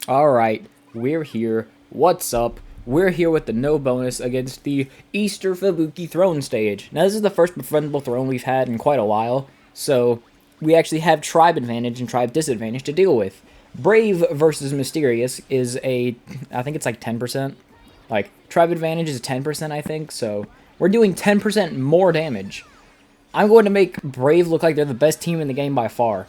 Alright, we're here. What's up? We're here with the no bonus against the Easter Fubuki throne stage. Now, this is the first befriendable throne we've had in quite a while, so we actually have tribe advantage and tribe disadvantage to deal with. Brave versus Mysterious is I think it's like 10%. Like, tribe advantage is 10%, I think, so we're doing 10% more damage. I'm going to make Brave look like they're the best team in the game by far.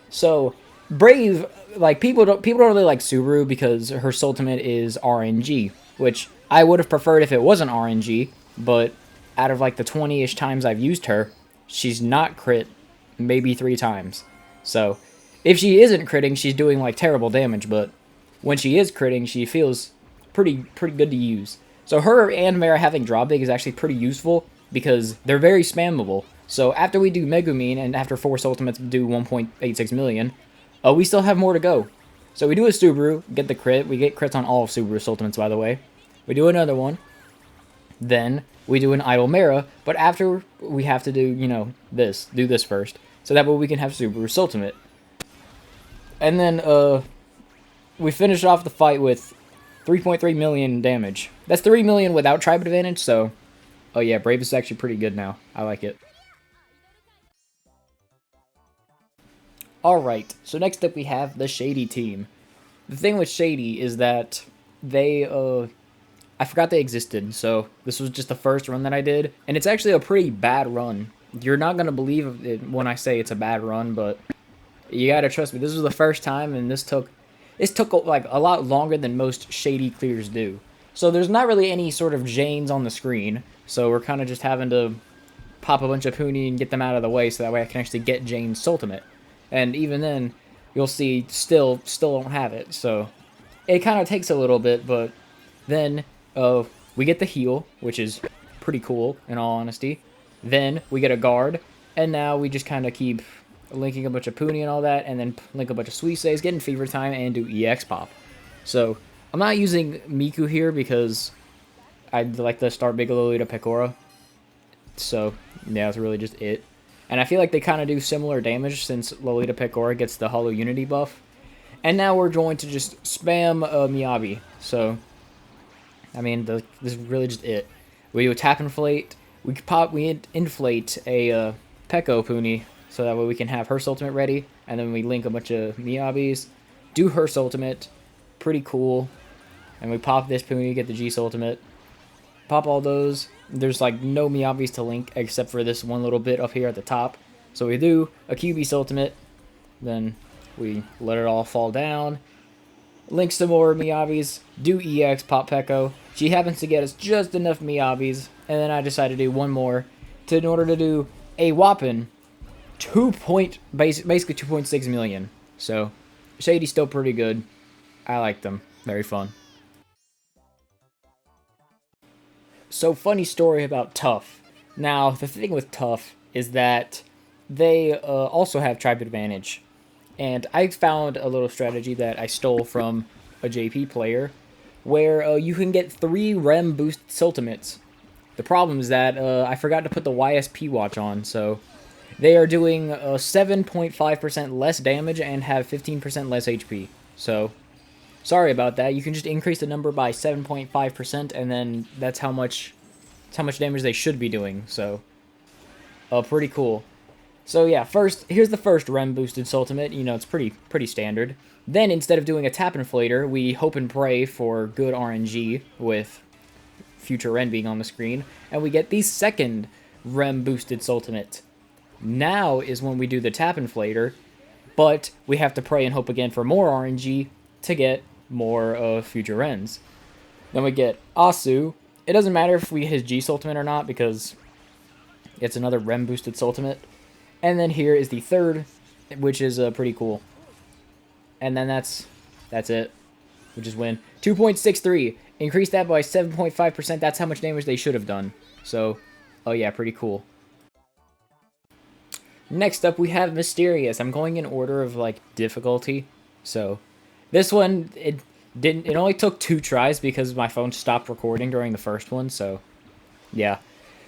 So, Brave, like, people don't really like Subaru because her Soultimate is RNG, which I would have preferred if it wasn't RNG, but out of like the 20-ish times I've used her, she's not crit maybe 3 times. So, if she isn't critting, she's doing like terrible damage, but when she is critting, she feels pretty good to use. So her and Mara having drop dig is actually pretty useful because they're very spammable. So after we do Megumin and after 4 Ultimates do 1.86 million, we still have more to go. So we do a Subaru, get the crit. We get crits on all of Subaru's Ultimates, by the way. We do another one. Then we do an Idle Mara, but after we have to do, do this first. So that way we can have Subaru's Ultimate. And then we finish off the fight with 3.3 million damage. That's 3 million without tribe advantage, so... Oh yeah, Brave is actually pretty good now. I like it. Alright, so next up we have the Shady team. The thing with Shady is that they, I forgot they existed, so this was just the first run that I did, and it's actually a pretty bad run. You're not gonna believe it when I say it's a bad run, but you gotta trust me. This was the first time, and this took like a lot longer than most Shady clears do. So there's not really any sort of Janes on the screen, so we're kind of just having to pop a bunch of Puni and get them out of the way so that way I can actually get Jane's Soultimate. And even then, you'll see, still don't have it, so it kind of takes a little bit, but then we get the heal, which is pretty cool, in all honesty. Then we get a guard, and now we just kind of keep linking a bunch of Puni and all that, and then link a bunch of Suises, get in Fever Time, and do EX Pop. So, I'm not using Miku here because I'd like to start Big Lolita Pecora. So, yeah, that's really just it. And I feel like they kind of do similar damage since Lolita Pecora gets the Hollow Unity buff. And now we're going to just spam Miyabi. So, I mean, this is really just it. We do a tap inflate. We inflate a Peko Puni so that way we can have her Ultimate ready. And then we link a bunch of Miyabis, do her Ultimate. Pretty cool. And we pop this Puni, get the G Ultimate. Pop all those. There's like no Miyabis to link except for this one little bit up here at the top. So we do a QB Ultimate, then we let it all fall down. Link some more Miyabis, do EX, pop Peko. She happens to get us just enough Miyabis, and then I decide to do one more in order to do a whopping basically 2.6 million. So Shady's still pretty good. I like them. Very fun. So, funny story about Tough. Now, the thing with Tough is that they also have tribe advantage. And I found a little strategy that I stole from a JP player where you can get 3 Rem boost Ultimates. The problem is that I forgot to put the YSP watch on, so they are doing 7.5% less damage and have 15% less HP. So, sorry about that. You can just increase the number by 7.5%, and then that's how much damage they should be doing. So, pretty cool. So yeah, here's the first Rem boosted Ultimate. You know, it's pretty standard. Then instead of doing a tap inflator, we hope and pray for good RNG with future Ren being on the screen, and we get the second Rem boosted Ultimate. Now is when we do the tap inflator, but we have to pray and hope again for more RNG to get more future Rens. Then we get Asu. It doesn't matter if we hit G Ultimate or not because it's another Rem boosted Ultimate. And then here is the third, which is pretty cool. And then that's it. We just win. 2.63. Increase that by 7.5%. That's how much damage they should have done. So, oh yeah, pretty cool. Next up, we have Mysterious. I'm going in order of, like, difficulty. So, this one, it only took 2 tries because my phone stopped recording during the first one, so, yeah.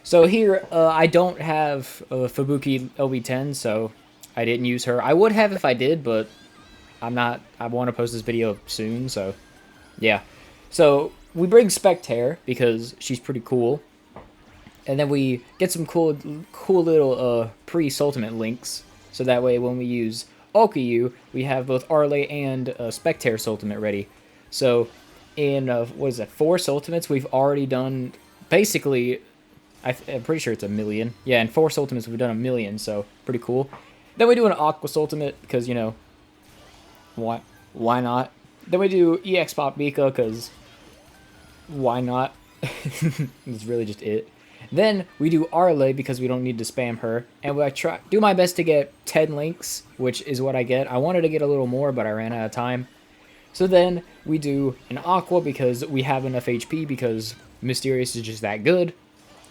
So here, I don't have Fubuki LB10, so I didn't use her. I would have if I did, but I want to post this video soon, so yeah. So we bring Spectaire because she's pretty cool, and then we get some cool little pre-Soultimate links, so that way when we use Okayu, we have both Arle and Spectaire Soultimate ready. So in what is it, 4 Soultimates, we've already done basically. I'm pretty sure it's 1 million. Yeah, in 4 Soultimates we've done 1 million, so pretty cool. Then we do an Aqua Soultimate because, you know, why not? Then we do EX Pop Mika because why not? That's really just it. Then we do Arle because we don't need to spam her, and I do my best to get 10 links, which is what I get. I wanted to get a little more, but I ran out of time. So then we do an Aqua because we have enough HP because Mysterious is just that good.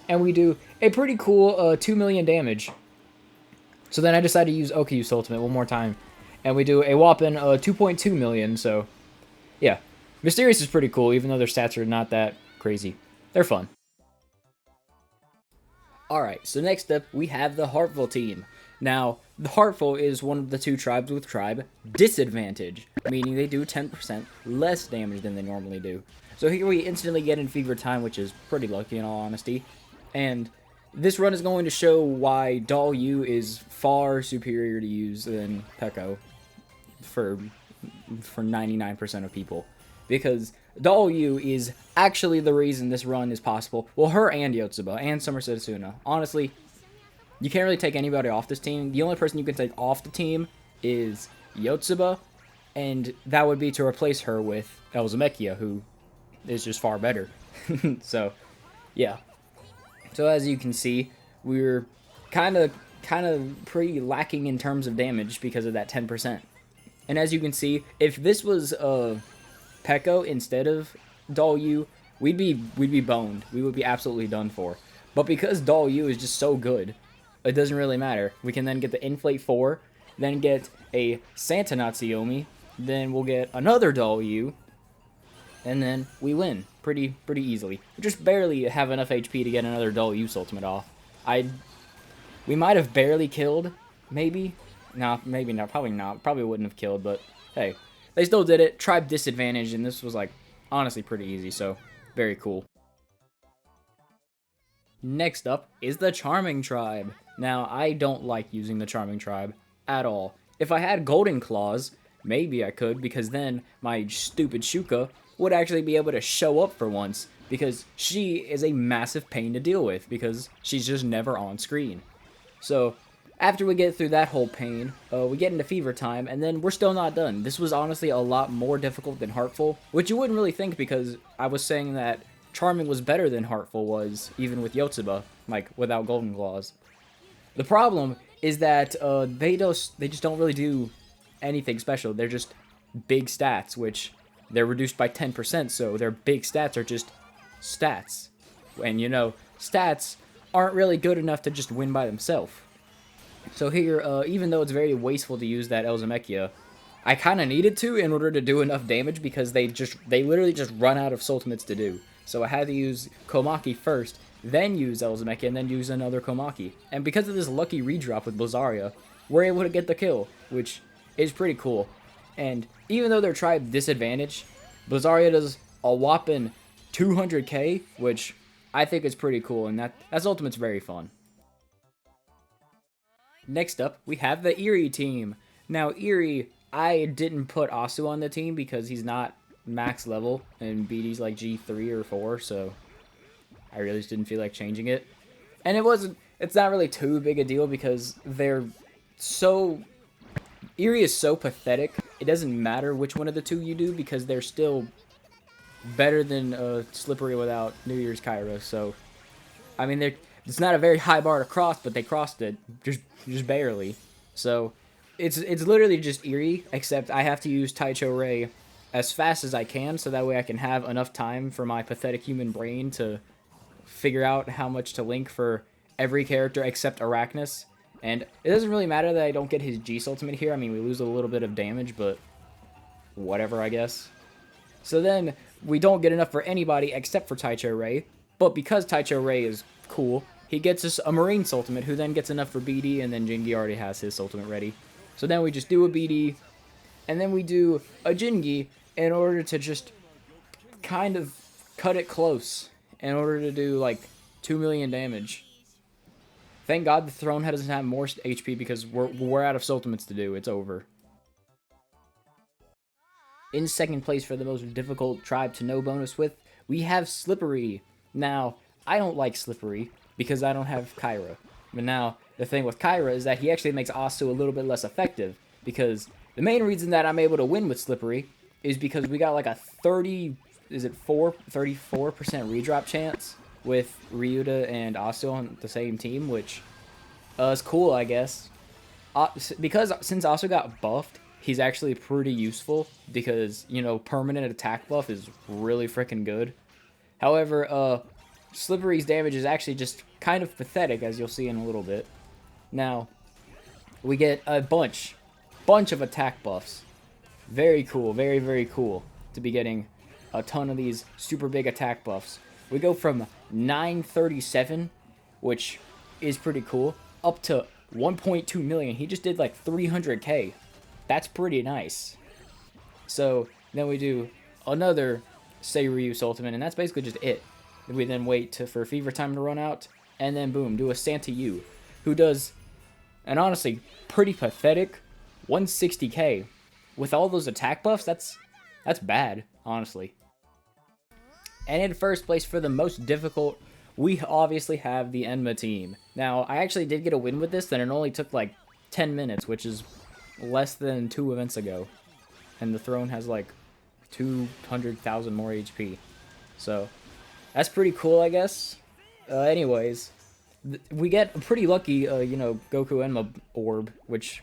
And we do a pretty cool 2 million damage. So then I decided to use Okayu's Ultimate one more time. And we do a whopping 2.2 million, so yeah. Mysterious is pretty cool, even though their stats are not that crazy. They're fun. Alright, so next up we have the Heartful team. Now, the Heartful is one of the 2 tribes with tribe disadvantage, meaning they do 10% less damage than they normally do. So here we instantly get in Fever Time, which is pretty lucky in all honesty. And this run is going to show why Doll U is far superior to use than Peko for 99% of people. Because Doll U is actually the reason this run is possible. Well, her and Yotsuba and Somerset Asuna. Honestly, you can't really take anybody off this team. The only person you can take off the team is Yotsuba, and that would be to replace her with Elzamekia, who is just far better. So, yeah. So as you can see, we're kind of pretty lacking in terms of damage because of that 10%. And as you can see, if this was Peko instead of Doll U, we'd be boned. We would be absolutely done for. But because Doll U is just so good, it doesn't really matter. We can then get the Inflate 4, then get a Santa Natsuyomi, then we'll get another Doll U, and then we win pretty easily. We just barely have enough HP to get another Doll U Ultimate off. We might have barely killed, maybe. No, maybe not. Probably not. Probably wouldn't have killed, but hey, they still did it. Tribe disadvantage, and this was like honestly pretty easy. So very cool. Next up is the Charming Tribe. Now, I don't like using the Charming Tribe at all. If I had Golden Claws, maybe I could, because then my stupid Shuka would actually be able to show up for once, because she is a massive pain to deal with, because she's just never on screen. So, after we get through that whole pain, we get into Fever Time, and then we're still not done. This was honestly a lot more difficult than Heartful, which you wouldn't really think, because I was saying that Charming was better than Heartful was, even with Yotsuba, like, without Golden Claws. The problem is that they just don't really do anything special. They're just big stats, which they're reduced by 10%, so their big stats are just stats. And, you know, stats aren't really good enough to just win by themselves. So here, even though it's very wasteful to use that Elzamekia, I kind of needed to in order to do enough damage, because they literally just run out of Soultimates to do. So I had to use Komaki first, then use Elzamekia, and then use another Komaki. And because of this lucky redrop with Blizaria, we're able to get the kill, which is pretty cool. And even though they're tribe disadvantage, Blizaria does a whopping 200k, which I think is pretty cool, and that's Ultimate's very fun. Next up, we have the Eerie team. Now, Eerie, I didn't put Asu on the team because he's not max level, and BD's like G3 or 4, so I really just didn't feel like changing it. And it's not really too big a deal because Eerie is so pathetic, it doesn't matter which one of the two you do because they're still better than Slippery without New Year's Kairos. So, I mean, it's not a very high bar to cross, but they crossed it just barely. So, it's literally just Eerie, except I have to use Taicho Rei as fast as I can, so that way I can have enough time for my pathetic human brain to figure out how much to link for every character except Arachnus. And it doesn't really matter that I don't get his G Ultimate here. I mean, we lose a little bit of damage, but whatever, I guess. So then, we don't get enough for anybody except for Taicho Rei, but because Taicho Rei is cool, he gets us a Marine Ultimate, who then gets enough for BD, and then Jingi already has his Ultimate ready. So then we just do a BD, And then we do a Jingi in order to just kind of cut it close in order to do like 2 million damage. Thank God the throne head doesn't have more HP because we're out of Soultimates to do. It's over. In second place for the most difficult tribe to no bonus with, we have Slippery. Now, I don't like Slippery because I don't have Kyra. But now, the thing with Kyra is that he actually makes Asu a little bit less effective, because the main reason that I'm able to win with Slippery is because we got like a 34% redrop chance with Ryuta and Asu on the same team, which is cool, I guess. Because since Asu got buffed, he's actually pretty useful because, you know, permanent attack buff is really freaking good. However, Slippery's damage is actually just kind of pathetic, as you'll see in a little bit. Now, we get a bunch of attack buffs. Very cool, very, very cool to be getting a ton of these super big attack buffs. We go from 937, which is pretty cool, up to 1.2 million. He just did like 300k. That's pretty nice. So then we do another Seiryu Soultimate, and that's basically just it. We then wait for Fever Time to run out, and then boom, do a Santa Yu, who does an honestly pretty pathetic 160k. With all those attack buffs, that's bad, honestly. And in first place for the most difficult, we obviously have the Enma team. Now, I actually did get a win with this, and it only took like 10 minutes, which is less than 2 events ago. And the throne has like 200,000 more HP. So, that's pretty cool, I guess. Anyways, we get a pretty lucky, you know, Goku Enma orb, which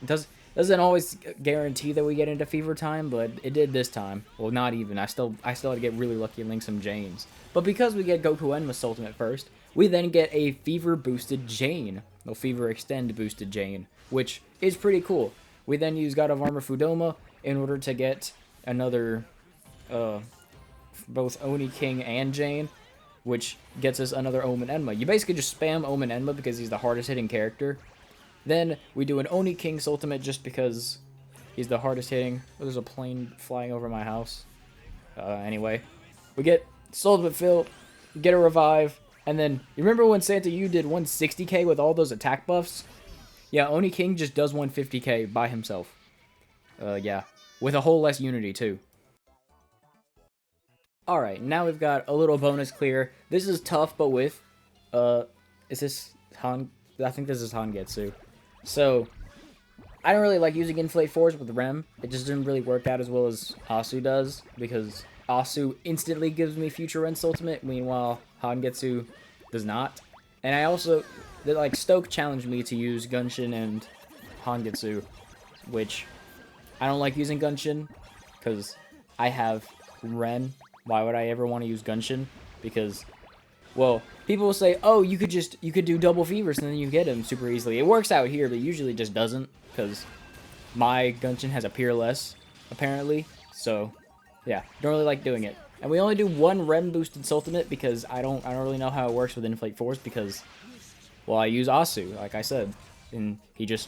doesn't always guarantee that we get into Fever Time, but it did this time. Well, not even. I still had to get really lucky and link some Janes. But because we get Goku Enma's Ultimate first, we then get a Fever boosted Jane. No, Fever Extend boosted Jane, which is pretty cool. We then use God of Armor Fudoma in order to get another, both Oni King and Jane, which gets us another Omen Enma. You basically just spam Omen Enma because he's the hardest hitting character. Then we do an Oni King's Ultimate just because he's the hardest hitting. Oh, there's a plane flying over my house. Anyway, we get Ultimate Fill, get a revive, and then you remember when Santa Yu did 160k with all those attack buffs? Yeah, Oni King just does 150k by himself. Yeah, with a whole less unity too. Alright, now we've got a little bonus clear. This is tough, but with, is this Han? I think this is Hangetsu. So, I don't really like using Inflate Force with Rem. It just didn't really work out as well as Asu does, because Asu instantly gives me Future Ren's Ultimate, meanwhile Hangetsu does not. And I also, like, Stoke challenged me to use Gunshin and Hangetsu, which I don't like using Gunshin, because I have Ren. Why would I ever want to use Gunshin? Because, well, people will say, oh, you could do double fevers and then you get him super easily. It works out here, but usually it just doesn't, because my Gunshin has a Peerless, apparently. So, yeah, don't really like doing it. And we only do one Rem boosted Ultimate because I don't really know how it works with Inflate Force because, well, I use Asu, like I said, and he just,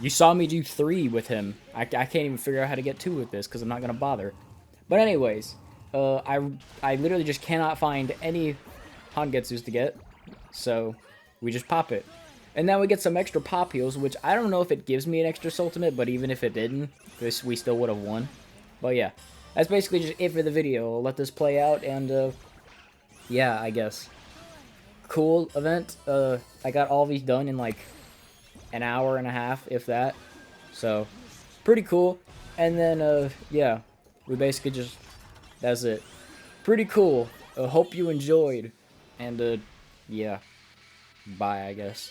you saw me do 3 with him. I can't even figure out how to get 2 with this because I'm not gonna bother. But anyways, I literally just cannot find any Hangetsus to get, so we just pop it. And now we get some extra pop heals, which I don't know if it gives me an extra Ultimate, but even if it didn't, we still would have won. But yeah, that's basically just it for the video. I'll let this play out, and yeah, I guess. Cool event. I got all these done in like an hour and a half, if that. So, pretty cool. And then, yeah, we basically just, that's it. Pretty cool. Hope you enjoyed. And, yeah. Bye, I guess.